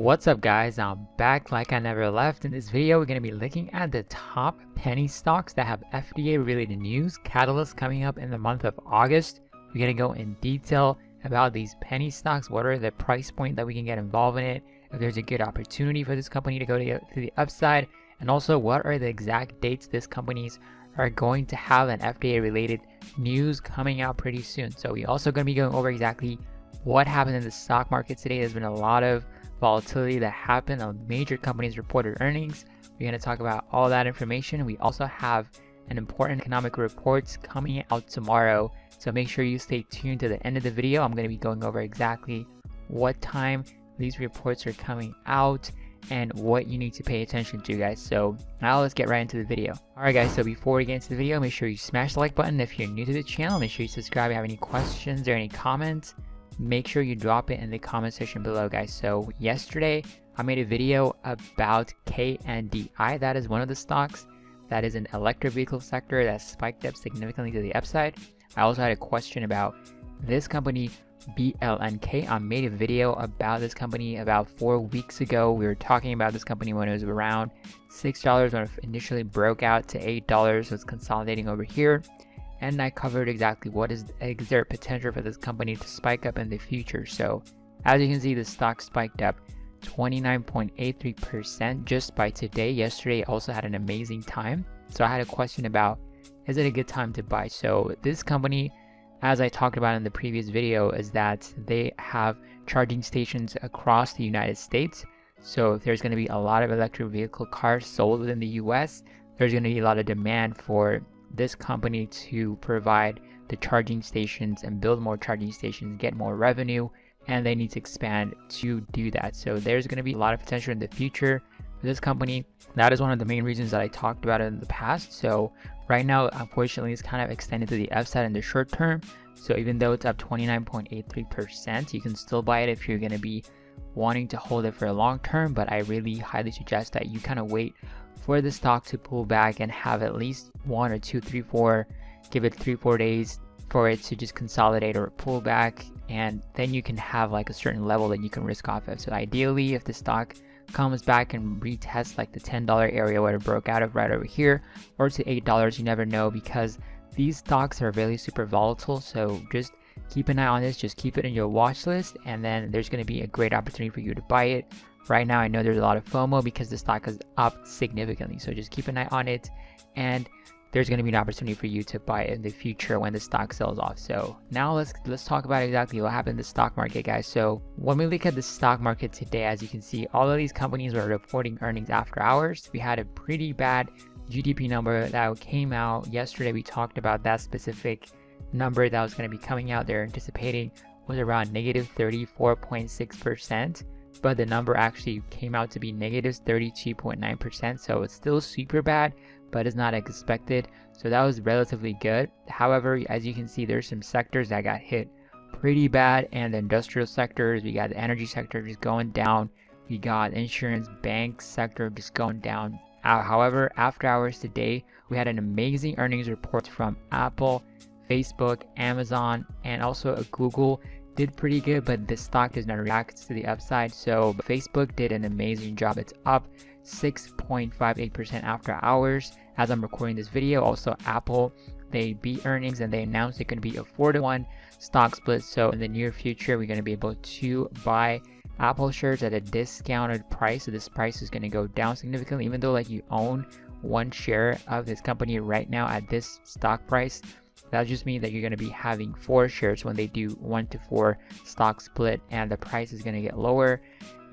What's up guys, I'm back like I never left. In this video we're going to be looking at the top penny stocks that have FDA related news catalysts coming up in the month of August. We're going to go in detail about these penny stocks, what are the price point that we can get involved in it, if there's a good opportunity for this company to go to the upside, and also what are the exact dates this companies are going to have an FDA related news coming out pretty soon. So we're also going to be going over exactly what happened in the stock market today. There's been a lot of volatility that happened on major companies reported earnings. We're going to talk about all that information. We also have an important economic reports coming out tomorrow, so make sure you stay tuned to the end of the video. I'm going to be going over exactly what time these reports are coming out and what you need to pay attention to, guys. So now let's get right into the video. Alright guys, so before we get into the video, make sure you smash the like button. If you're new to the channel, make sure you subscribe. If you have any questions or any comments, make sure you drop it in the comment section below, guys. So yesterday I made a video about KNDI. That is one of the stocks that is an electric vehicle sector that spiked up significantly to the upside. I also had a question about this company BLNK. I made a video about this company about 4 weeks ago. We were talking about this company when it was around $6 when it initially broke out to $8. So it's consolidating over here. And I covered exactly what is there potential for this company to spike up in the future. So as you can see, the stock spiked up 29.83% just by today. Yesterday also had an amazing time. So I had a question about, is it a good time to buy? So this company, as I talked about in the previous video, is that they have charging stations across the United States. So if there's going to be a lot of electric vehicle cars sold within the US, there's going to be a lot of demand for this company to provide the charging stations and build more charging stations, get more revenue, and they need to expand to do that. So there's going to be a lot of potential in the future for this company. That is one of the main reasons that I talked about it in the past. So right now, unfortunately, it's kind of extended to the upside in the short term. So even though it's up 29.83%, you can still buy it if you're going to be wanting to hold it for a long term. But I really highly suggest that you kind of wait for the stock to pull back and have at least 1 or 2, 3, 4, give it 3-4 days for it to just consolidate or pull back, and then you can have like a certain level that you can risk off of. So ideally, if the stock comes back and retests like the $10 area where it broke out of right over here, or to $8, you never know, because these stocks are really super volatile. So just keep an eye on this, just keep it in your watch list, and then there's going to be a great opportunity for you to buy it. Right now, I know there's a lot of FOMO because the stock is up significantly. So just keep an eye on it, and there's going to be an opportunity for you to buy it in the future when the stock sells off. So now let's talk about exactly what happened in the stock market, guys. So when we look at the stock market today, as you can see, all of these companies were reporting earnings after hours. We had a pretty bad GDP number that came out yesterday. We talked about that specific number that was going to be coming out. They're anticipating was around negative 34.6%. but the number actually came out to be negative 32.9%. So it's still super bad, but it's not expected. So that was relatively good. However, as you can see, there's some sectors that got hit pretty bad, and the industrial sectors, we got the energy sector just going down, we got insurance, bank sector just going down. However, after hours today, we had an amazing earnings report from Apple, Facebook, Amazon, and also Google. Did pretty good, but the stock does not react to the upside. So Facebook did an amazing job. It's up 6.58% after hours as I'm recording this video. Also Apple, they beat earnings and they announced it's going to be a 4-to-1 stock split. So in the near future, we're going to be able to buy Apple shares at a discounted price. So this price is going to go down significantly, even though like you own one share of this company right now at this stock price. That just means that you're going to be having 4 shares when they do 1-to-4 stock split, and the price is going to get lower,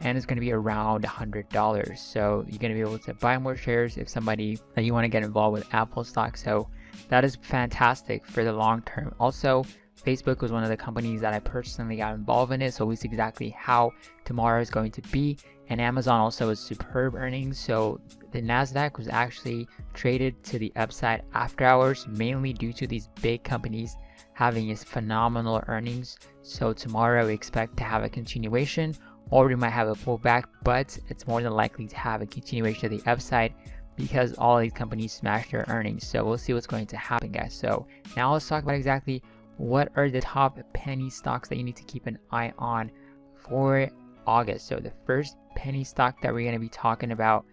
and it's going to be around $100. So you're going to be able to buy more shares if somebody that you want to get involved with Apple stock. So that is fantastic for the long term. Also, Facebook was one of the companies that I personally got involved in it, so we see exactly how tomorrow is going to be. And Amazon also was superb earnings. So the Nasdaq was actually traded to the upside after hours, mainly due to these big companies having its phenomenal earnings. So tomorrow we expect to have a continuation, or we might have a pullback, but it's more than likely to have a continuation of the upside because all these companies smashed their earnings. So we'll see what's going to happen, guys. So now let's talk about exactly what are the top penny stocks that you need to keep an eye on for August. So the first penny stock that we're going to be talking about,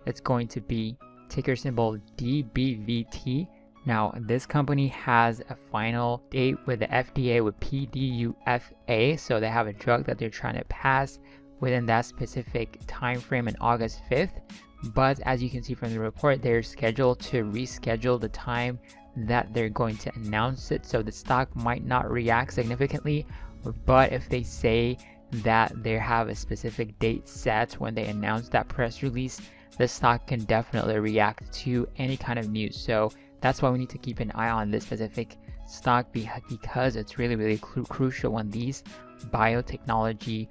it's going to be ticker symbol DBVT. Now, this company has a final date with the FDA with PDUFA, so they have a drug that they're trying to pass within that specific time frame in August 5th. But as you can see from the report, they're scheduled to reschedule the time that they're going to announce it, so the stock might not react significantly. But if they say that they have a specific date set when they announce that press release, the stock can definitely react to any kind of news. So that's why we need to keep an eye on this specific stock, because it's really crucial when these biotechnology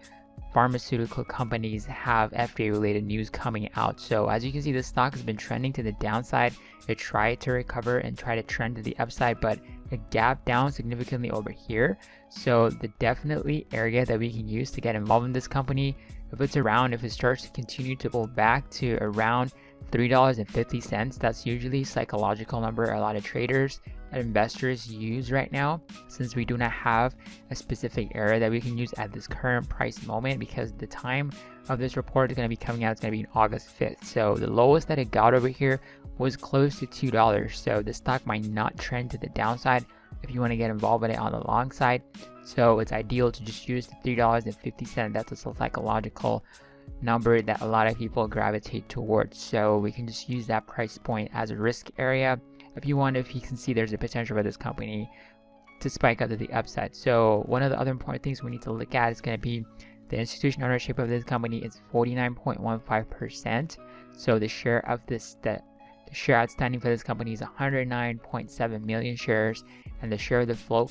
pharmaceutical companies have FDA related news coming out. So as you can see, this stock has been trending to the downside. It tried to recover and try to trend to the upside, but it gapped down significantly over here. So the definitely area that we can use to get involved in this company, if it starts to continue to pull back to around $3.50, that's usually a psychological number a lot of traders and investors use right now, since we do not have a specific area that we can use at this current price moment, because the time of this report is going to be coming out, it's going to be on August 5th. So the lowest that it got over here was close to $2. So the stock might not trend to the downside if you want to get involved in it on the long side. So it's ideal to just use the $3.50. That's a psychological number that a lot of people gravitate towards. So we can just use that price point as a risk area if you can see there's a potential for this company to spike up to the upside. So one of the other important things we need to look at is going to be the institutional ownership of this company is 49.15%. So the share of the share outstanding for this company is 109.7 million shares, and the share of the float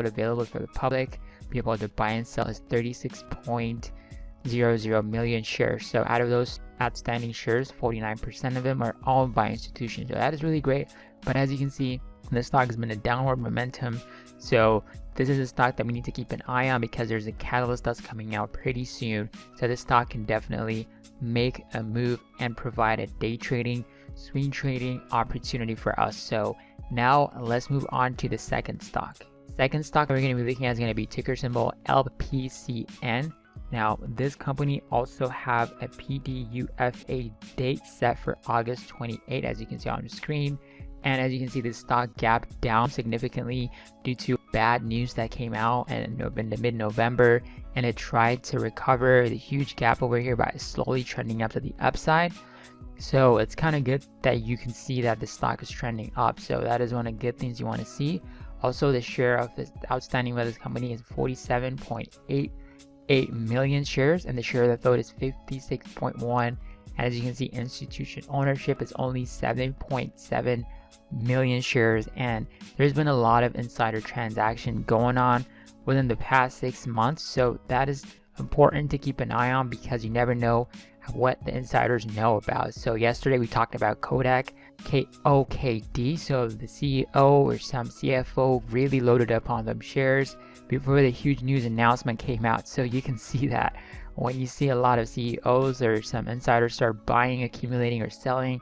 available for the public be able to buy and sell is 36.00 million shares. So out of those outstanding shares, 49% of them are owned by institutions. So that is really great. But as you can see, the stock has been a downward momentum. So this is a stock that we need to keep an eye on, because there's a catalyst that's coming out pretty soon. So this stock can definitely make a move and provide a day trading, swing trading opportunity for us. So now let's move on to the second stock. Second stock we're going to be looking at is going to be ticker symbol LPCN. Now, this company also have a PDUFA date set for August 28, as you can see on the screen. And as you can see, this stock gapped down significantly due to bad news that came out in the mid-November, and it tried to recover the huge gap over here by slowly trending up to the upside. So it's kind of good that you can see that the stock is trending up. So that is one of the good things you want to see. Also, the share of the outstanding by this company is 47.88 million shares, and the share of the float is 56.1. And as you can see, institution ownership is only 7.7 million shares, and there's been a lot of insider transaction going on within the past 6 months. So that is important to keep an eye on, because you never know what the insiders know about. So yesterday we talked about Kodak, KOKD. So the CEO or some CFO really loaded up on them shares before the huge news announcement came out. So you can see that when you see a lot of CEOs or some insiders start buying, accumulating, or selling,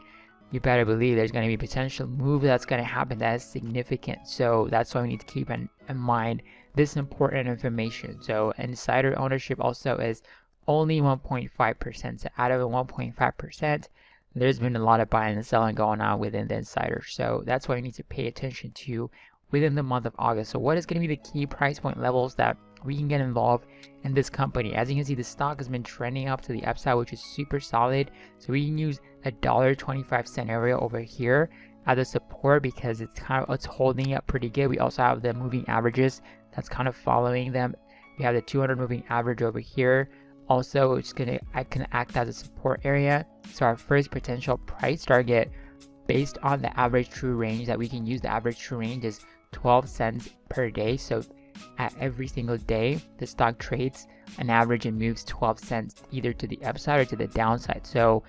you better believe there's going to be potential move that's going to happen that is significant. So that's why we need to keep in mind this important information. So insider ownership also is only 1.5%. So out of the 1.5%, there's been a lot of buying and selling going on within the insiders. So that's why we need to pay attention to within the month of August. So what is going to be the key price point levels that we can get involved in this company? As you can see, the stock has been trending up to the upside, which is super solid. So we can use a $1.25 area over here as a support, because it's holding up pretty good. We also have the moving averages that's kind of following them. We have the 200 moving average over here. Also, it's can act as a support area. So our first potential price target, based on the average true range that we can use, the average true range is 12 cents per day. So at every single day, the stock trades an average and moves 12 cents either to the upside or to the downside. So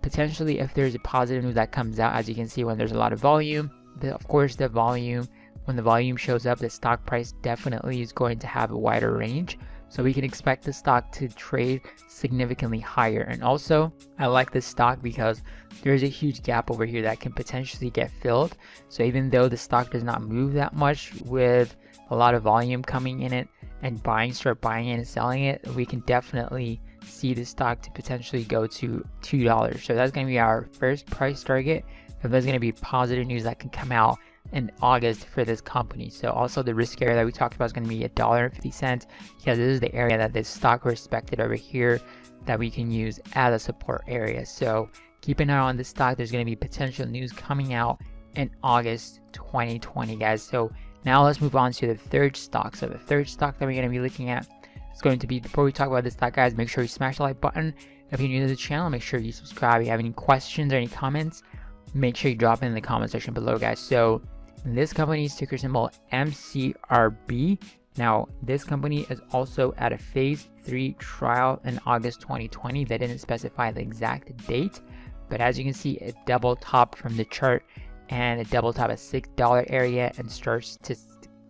potentially, if there's a positive news that comes out, as you can see, when there's a lot of volume, when the volume shows up, the stock price definitely is going to have a wider range. So we can expect the stock to trade significantly higher. And also, I like this stock because there's a huge gap over here that can potentially get filled. So even though the stock does not move that much with a lot of volume coming in it and start buying it and selling it, we can definitely see the stock to potentially go to $2. So that's going to be our first price target. If there's going to be positive news that can come out in August for this company. So also the risk area that we talked about is going to be $1.50, because this is the area that this stock respected over here that we can use as a support area. So keep an eye on this stock. There's going to be potential news coming out in August 2020, guys. So now let's move on to the third stock. So the third stock that we're going to be looking at is going to be, before we talk about this stock, guys, make sure you smash the like button. If you're new to the channel, make sure you subscribe. If you have any questions or any comments, make sure you drop it in the comment section below, guys. So this company's ticker symbol MCRB. Now this company is also at a phase 3 trial in August 2020. They didn't specify the exact date, but as you can see, it double top from the chart, and it double top at $6 area and starts to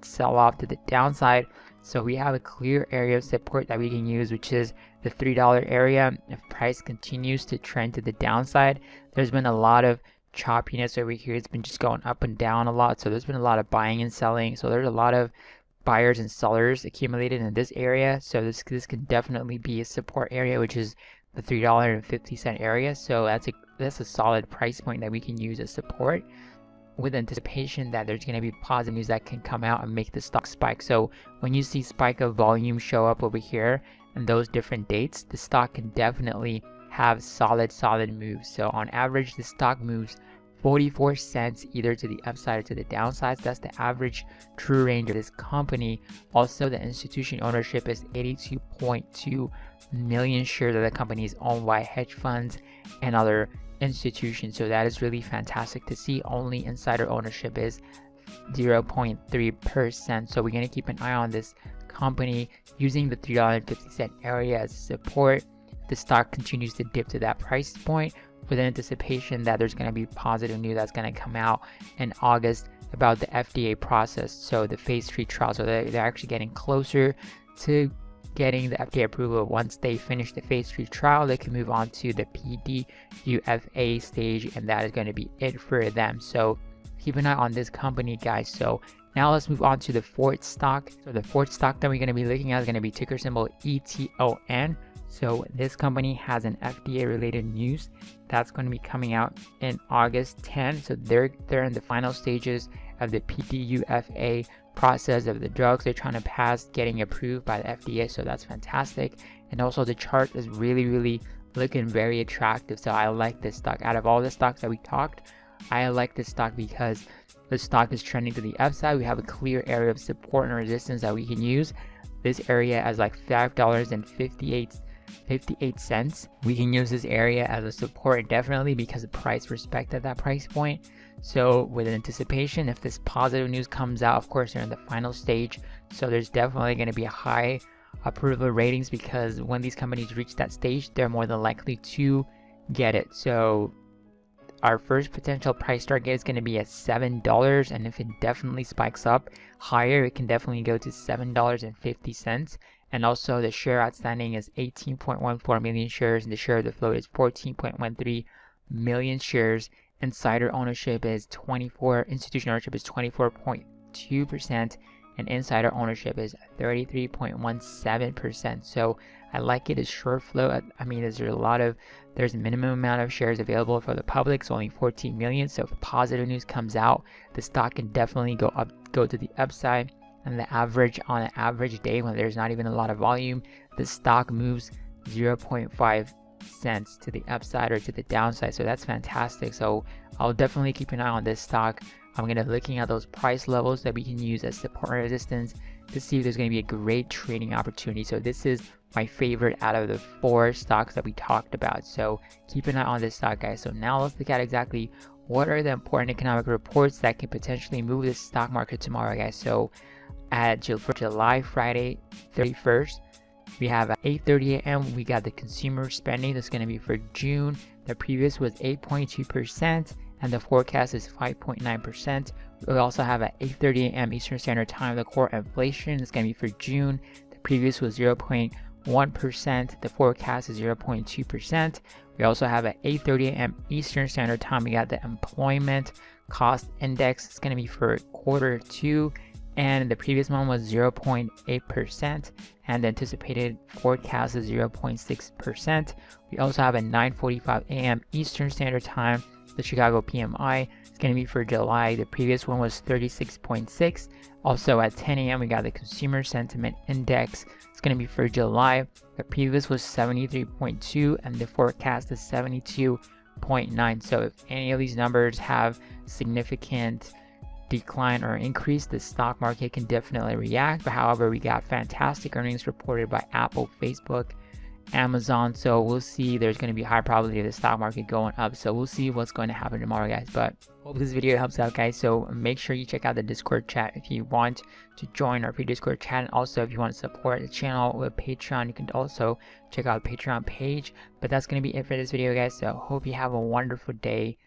sell off to the downside. So we have a clear area of support that we can use, which is the $3 area. If price continues to trend to the downside, there's been a lot of choppiness over here. It's been just going up and down a lot, so there's been a lot of buying and selling. So there's a lot of buyers and sellers accumulated in this area. So this can definitely be a support area, which is the $3.50 area. So that's a solid price point that we can use as support, with anticipation that there's going to be positive news that can come out and make the stock spike. So when you see spike of volume show up over here and those different dates, the stock can definitely have solid moves. So on average, the stock moves 44 cents either to the upside or to the downside. So that's the average true range of this company. Also, the institution ownership is 82.2 million shares of the company is owned by hedge funds and other institutions. So that is really fantastic to see. Only insider ownership is 0.3%. So we're going to keep an eye on this company using the $3.50 area as support. The stock continues to dip to that price point, with anticipation that there's going to be positive news that's going to come out in August about the FDA process. So the phase 3 trial, so they're actually getting closer to getting the FDA approval. Once they finish the phase 3 trial, they can move on to the PDUFA stage, and that is going to be it for them. So keep an eye on this company, guys. So now let's move on to the fourth stock. So the fourth stock that we're going to be looking at is going to be ticker symbol ETON. So this company has an FDA related news that's going to be coming out in August 10. So they're in the final stages of the PDUFA process of the drugs they're trying to pass getting approved by the FDA. So that's fantastic. And also the chart is really looking very attractive. So I like this stock. Out of all the stocks that we talked, I like this stock because the stock is trending to the upside. We have a clear area of support and resistance that we can use. This area as like $5.58. We can use this area as a support definitely, because the price respected that price point. So with anticipation, if this positive news comes out, of course they're in the final stage, so there's definitely going to be a high approval ratings, because when these companies reach that stage, they're more than likely to get it. So our first potential price target is going to be at $7, and if it definitely spikes up higher, it can definitely go to $7.50. And also the share outstanding is 18.14 million shares, and the share of the float is 14.13 million shares. Insider ownership is institutional ownership is 24.2%, and insider ownership is 33.17%. So I like it as short float. I mean, there's a minimum amount of shares available for the public, so only 14 million. So if positive news comes out, the stock can definitely go to the upside. And the average, on an average day when there's not even a lot of volume, the stock moves 0.5 cents to the upside or to the downside. So that's fantastic. So I'll definitely keep an eye on this stock. I'm going to be looking at those price levels that we can use as support and resistance to see if there's going to be a great trading opportunity. So this is my favorite out of the 4 stocks that we talked about. So keep an eye on this stock, guys. So now let's look at exactly what are the important economic reports that can potentially move the stock market tomorrow, guys. So for July, Friday 31st, we have at 8:30 a.m. we got the consumer spending. That's going to be for June. The previous was 8.2%, and the forecast is 5.9%. We also have at 8:30 a.m. Eastern Standard Time the core inflation. It's going to be for June. The previous was 0.1%. The forecast is 0.2%. We also have at 8:30 a.m. Eastern Standard Time we got the employment cost index. It's going to be for quarter 2. and the previous one was 0.8%, and the anticipated forecast is 0.6%. We also have at 9:45 a.m. Eastern Standard Time, the Chicago PMI. It's going to be for July. The previous one was 36.6. Also at 10 a.m. we got the Consumer Sentiment Index. It's going to be for July. The previous was 73.2 and the forecast is 72.9. So if any of these numbers have significant decline or increase, the stock market can definitely react. But however, we got fantastic earnings reported by Apple, Facebook, Amazon, so we'll see. There's going to be high probability of the stock market going up, so we'll see what's going to happen tomorrow, guys. But hope this video helps out, guys. So make sure you check out the Discord chat if you want to join our free Discord chat, and also if you want to support the channel with Patreon, you can also check out the Patreon page. But that's going to be it for this video, guys, so hope you have a wonderful day.